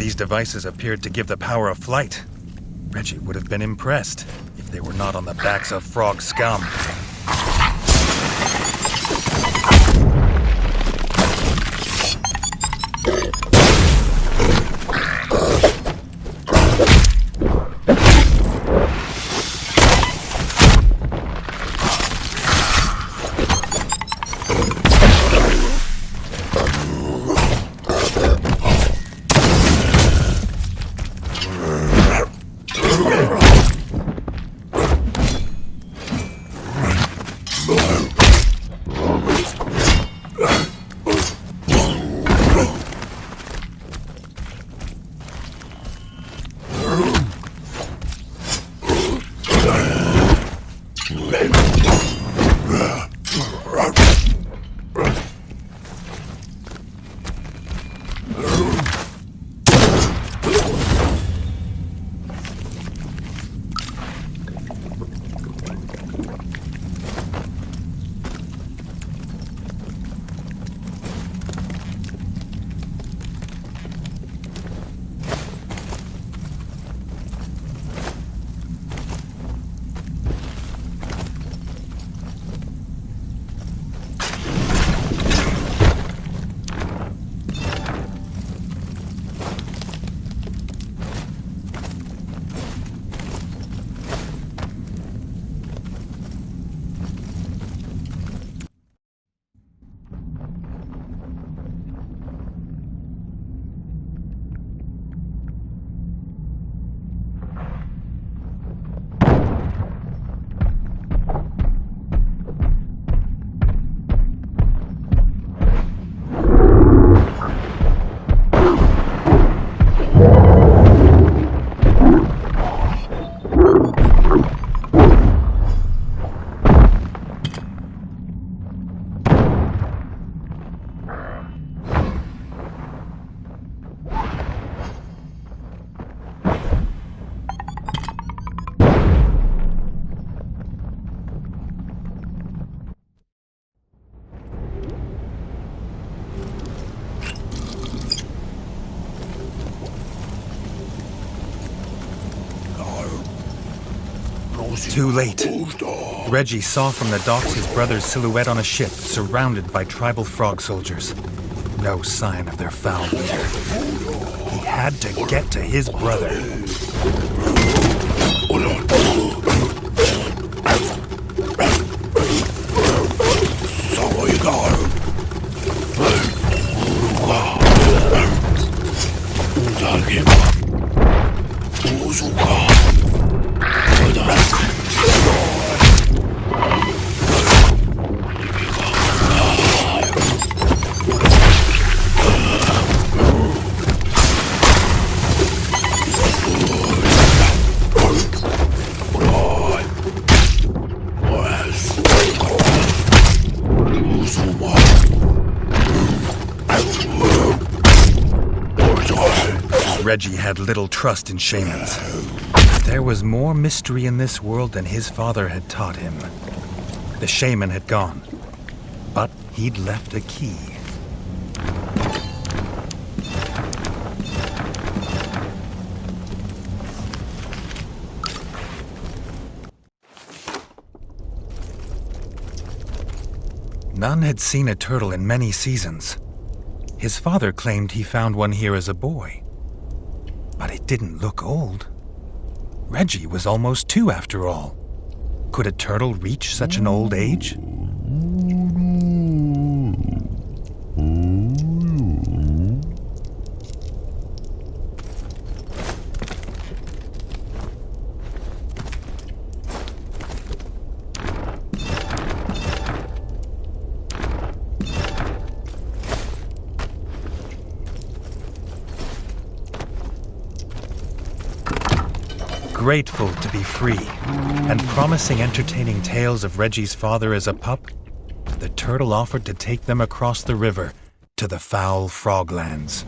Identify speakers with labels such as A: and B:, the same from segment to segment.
A: These devices appeared to give the power of flight. Reggie would have been impressed if they were not on the backs of frog scum. Too late. Reggie saw from the docks his brother's silhouette on a ship surrounded by tribal frog soldiers. No sign of their foul leader. He had to get to his brother. Reggie had little trust in shamans. There was more mystery in this world than his father had taught him. The shaman had gone, but he'd left a key. None had seen a turtle in many seasons. His father claimed he found one here as a boy. But it didn't look old. Reggie was almost 2 after all. Could a turtle reach such an old age? Grateful to be free, and promising entertaining tales of Reggie's father as a pup, the turtle offered to take them across the river to the foul froglands.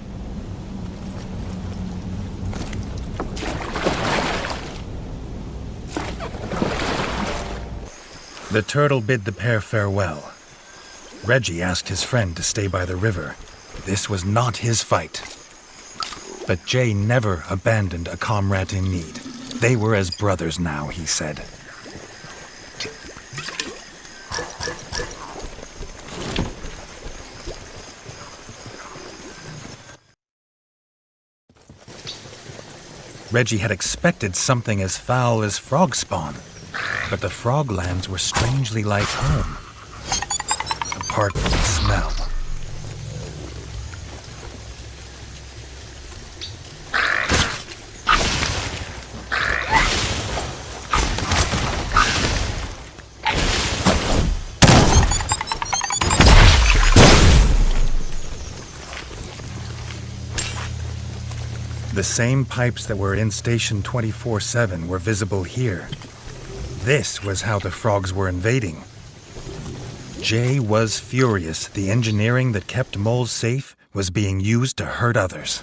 A: The turtle bid the pair farewell. Reggie asked his friend to stay by the river. This was not his fight. But Jay never abandoned a comrade in need. They were as brothers now, he said. Reggie had expected something as foul as frog spawn, but the froglands were strangely like home, apart from the smell. The same pipes that were in Station 24/7 were visible here. This was how the frogs were invading. Jay was furious the engineering that kept moles safe was being used to hurt others.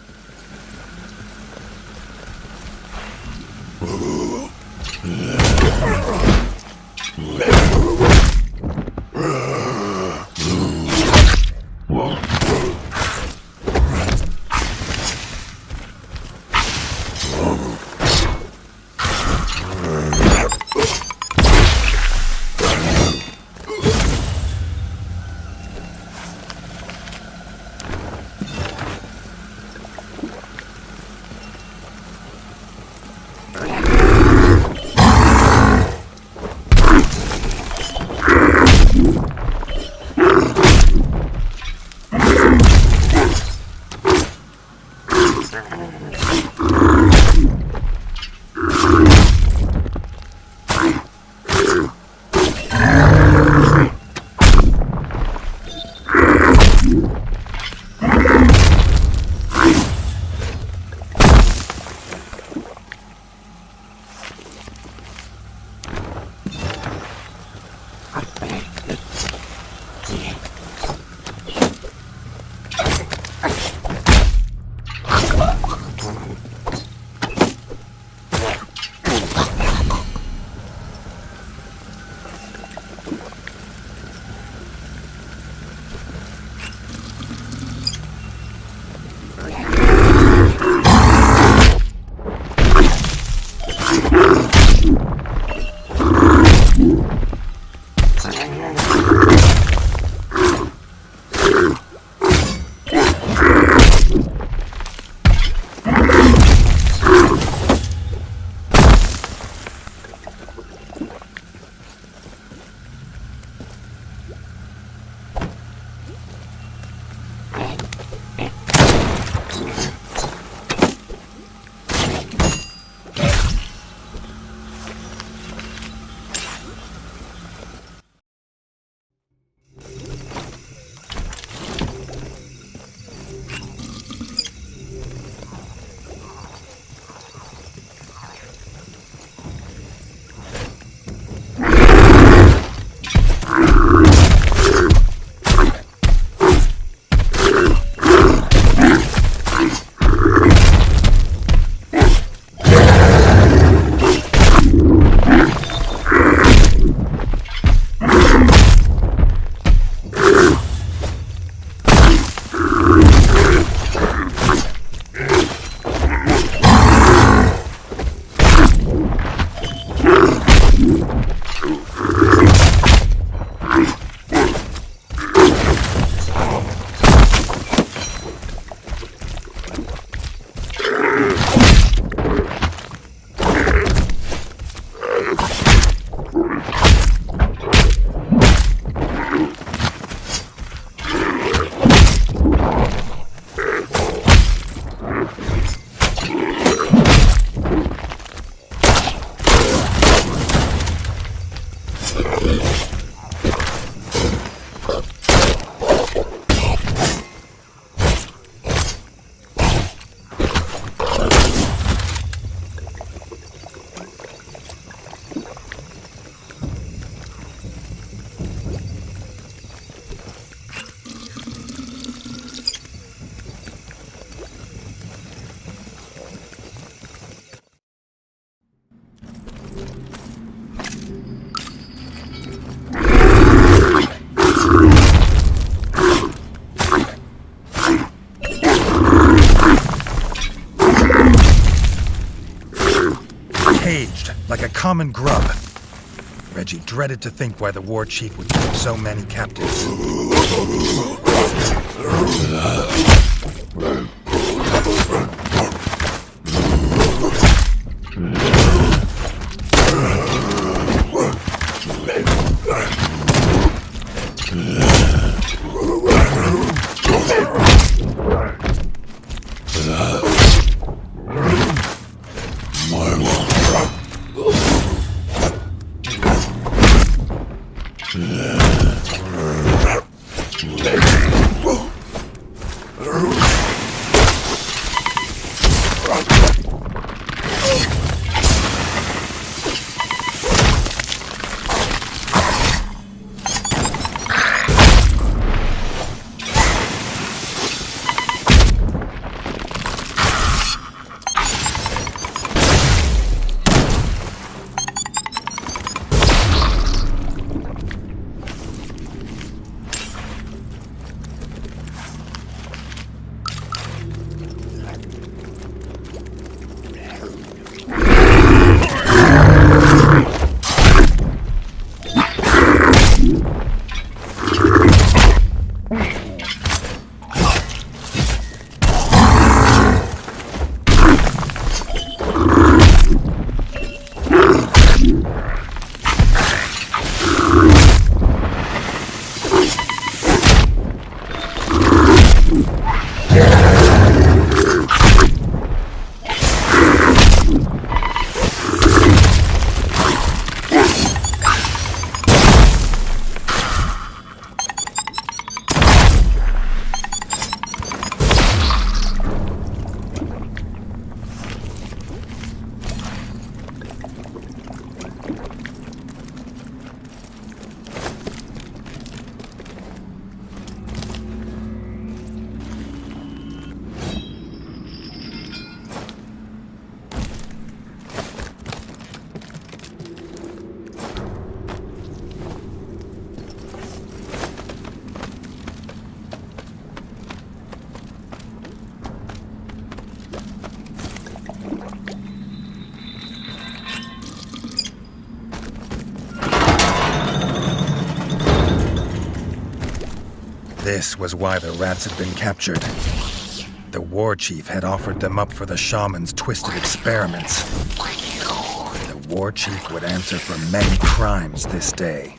A: like a common grub. Reggie dreaded to think why the war chief would keep so many captives. This was why the rats had been captured. The war chief had offered them up for the shaman's twisted experiments. The war chief would answer for many crimes this day.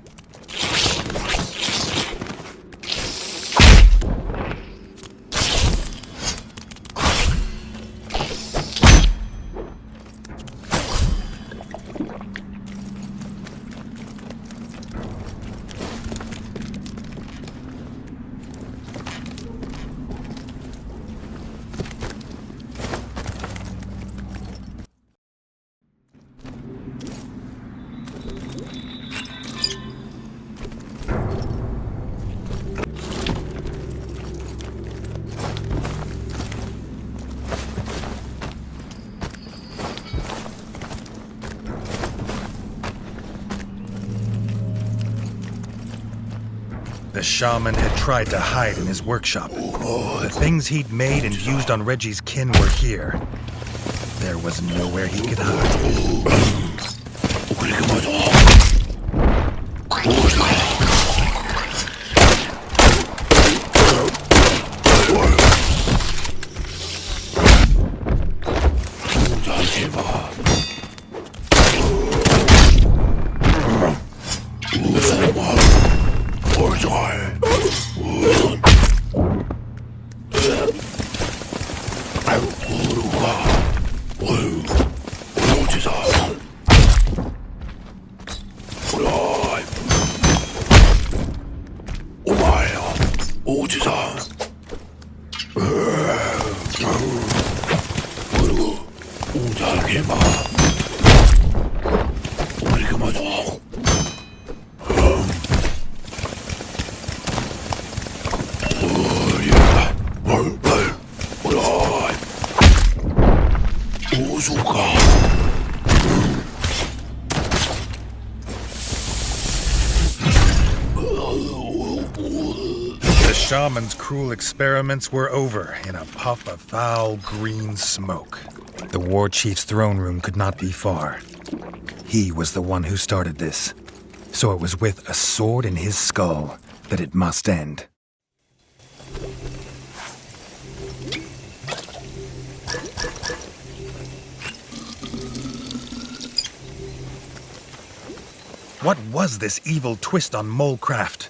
A: The shaman had tried to hide in his workshop. The things he'd made and used on Reggie's kin were here. There was nowhere he could hide. The shaman's cruel experiments were over in a puff of foul green smoke. The war chief's throne room could not be far. He was the one who started this, so it was with a sword in his skull that it must end. What was this evil twist on Molecraft?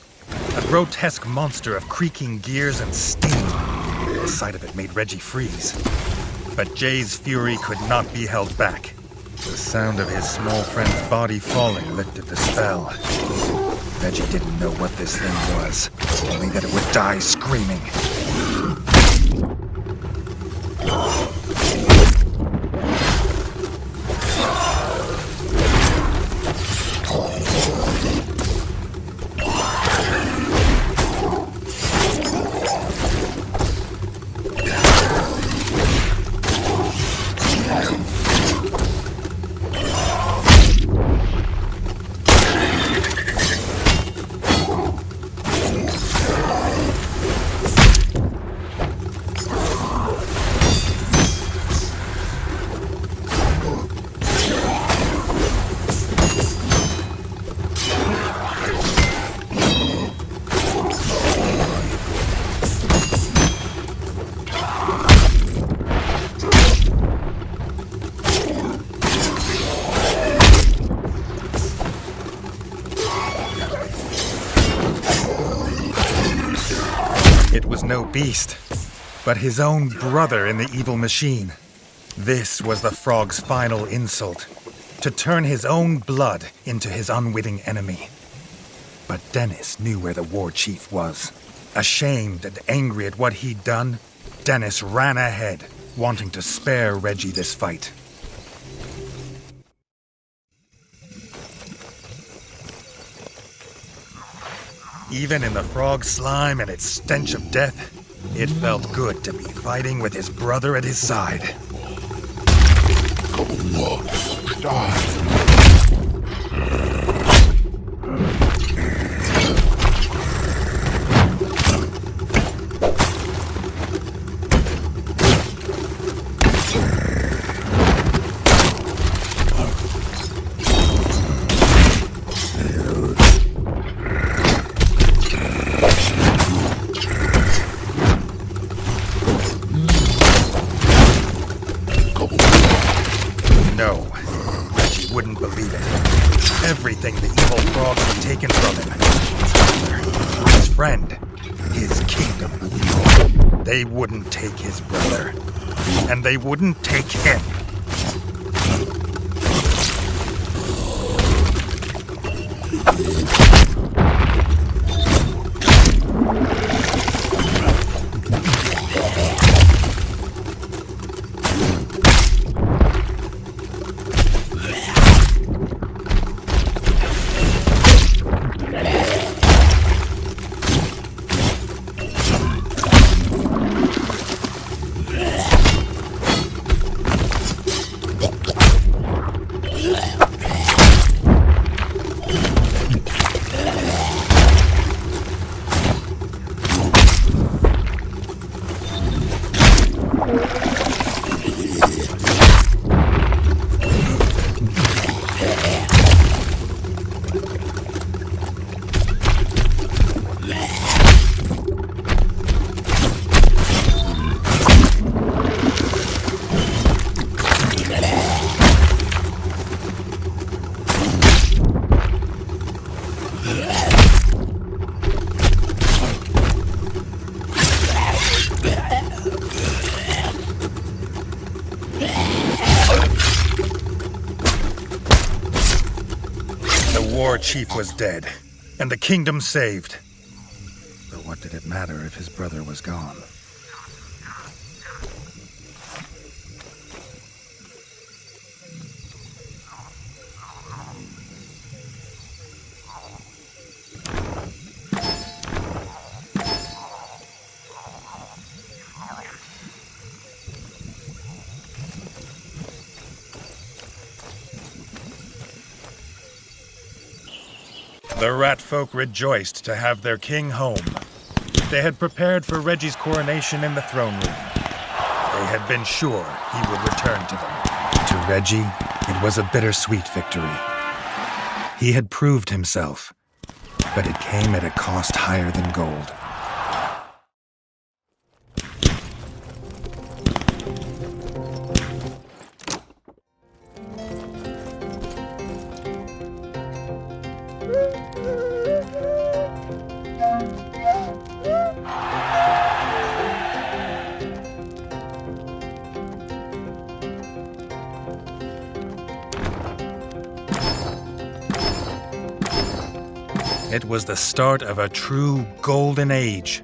A: A grotesque monster of creaking gears and steam. The sight of it made Reggie freeze. But Jay's fury could not be held back. The sound of his small friend's body falling lifted the spell. Reggie didn't know what this thing was, only that it would die screaming. It was no beast, but his own brother in the evil machine. This was the frog's final insult, to turn his own blood into his unwitting enemy. But Dennis knew where the war chief was. Ashamed and angry at what he'd done, Dennis ran ahead, wanting to spare Reggie this fight. Even in the frog slime and its stench of death, it felt good to be fighting with his brother at his side. No, Reggie wouldn't believe it. Everything the evil frogs had taken from him. His brother, his friend, his kingdom. They wouldn't take his brother. And they wouldn't take him. The war chief was dead, and the kingdom saved. But what did it matter if his brother was gone? The rat folk rejoiced to have their king home. They had prepared for Reggie's coronation in the throne room. They had been sure he would return to them. To Reggie, it was a bittersweet victory. He had proved himself, but it came at a cost higher than gold. It was the start of a true golden age,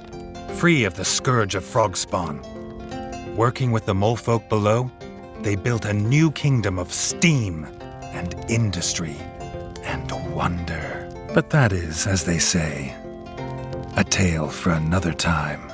A: free of the scourge of frog spawn. Working with the molefolk below, they built a new kingdom of steam and industry and wonder. But that is, as they say, a tale for another time.